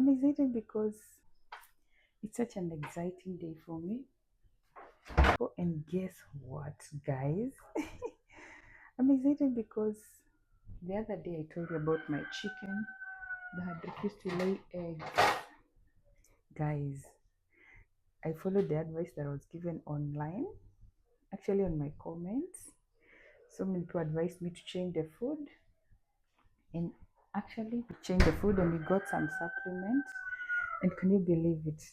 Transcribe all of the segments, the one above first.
I'm excited because it's such an exciting day for me. Oh, and guess what, guys? I'm excited because the other day I told you about my chicken that had refused to lay eggs. Guys, I followed the advice that was given online, actually on my comments. So many people advised me to change the food, and actually we changed the food and we got some supplements. And can you believe it?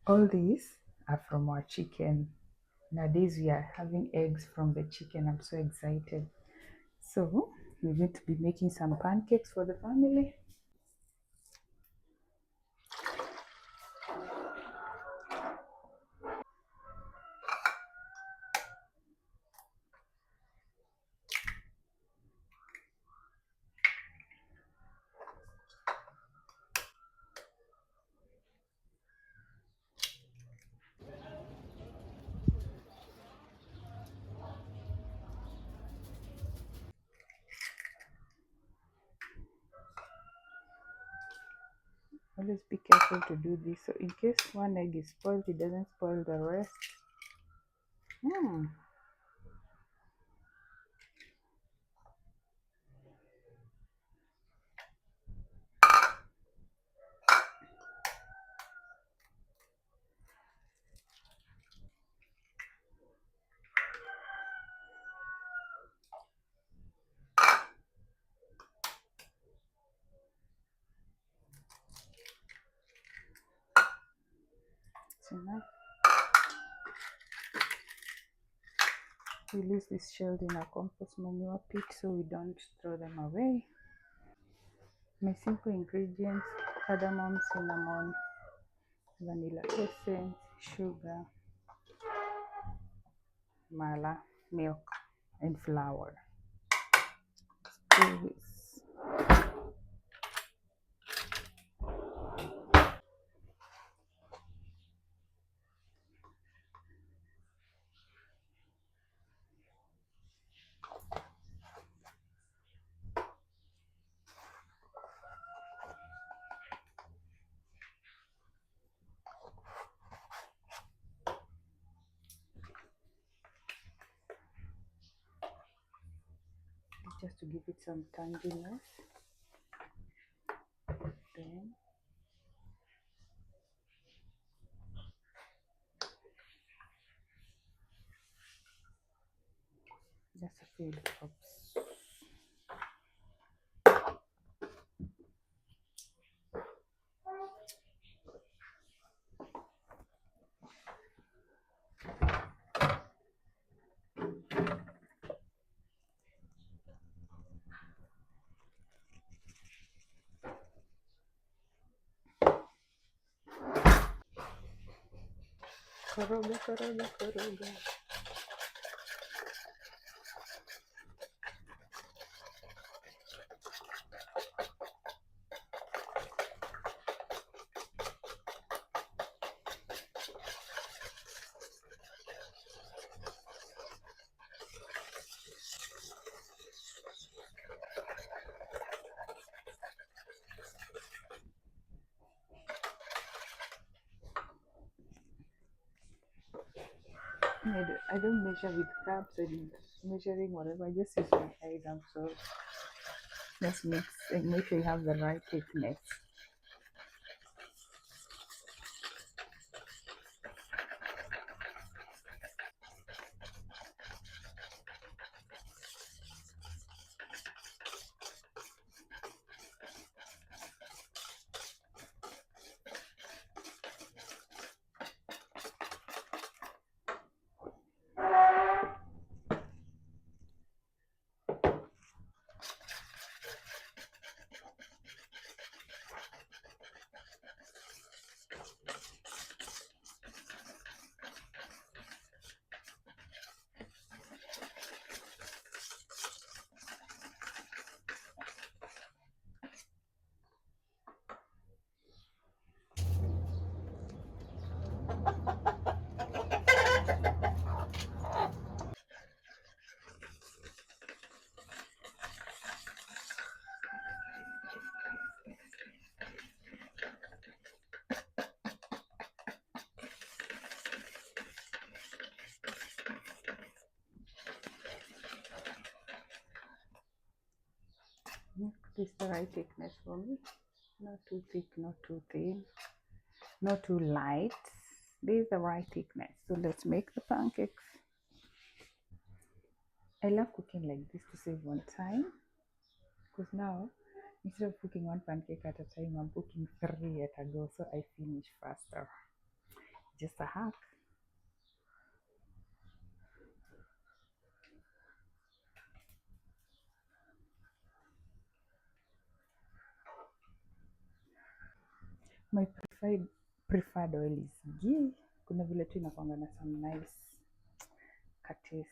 All these are from our chicken. Nowadays we are having eggs from the chicken. I'm so excited. So we're going to be making some pancakes for the family. Always be careful to do this. So in case one egg is spoiled, it doesn't spoil the rest. Hmm. So now we use this shells in our compost manure pit so we don't throw them away. My simple ingredients: cardamom, cinnamon, vanilla essence, sugar, mala, milk, and flour. Do this. Just to give it some tanginess. Then just a few drops. Koroga, koroga, koroga. I don't measure with cups and measuring whatever. I just use my item. So just mix and make sure you have the right thickness. This is the right thickness for me. Not too thick, not too thin, not too light. This is the right thickness. So let's make the pancakes. I love cooking like this to save on time, because now instead of cooking one pancake at a time, I'm cooking three at a go, so I finish faster. Just a hack. My preferred oil is ghee. Kuna vile tu inakwanga na some nice ka taste.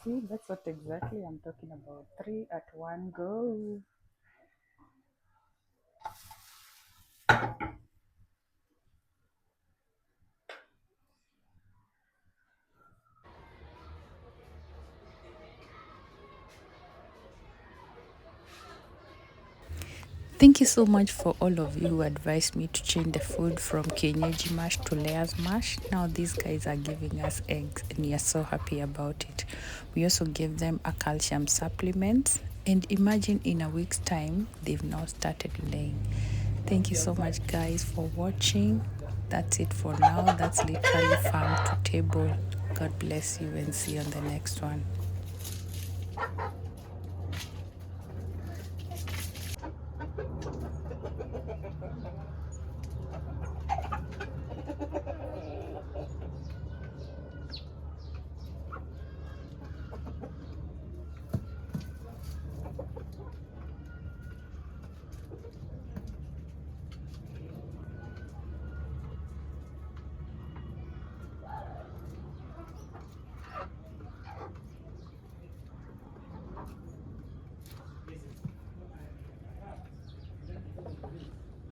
See, that's what exactly I'm talking about. Three at one go. Thank you so much for all of you who advised me to change the food from Kienyenji mash to layers mash. Now these guys are giving us eggs and we are so happy about it. We also gave them a calcium supplement, and imagine in a week's time they've now started laying. Thank you so much guys for watching. That's it for now. That's literally farm to table. God bless you and see you on the next one.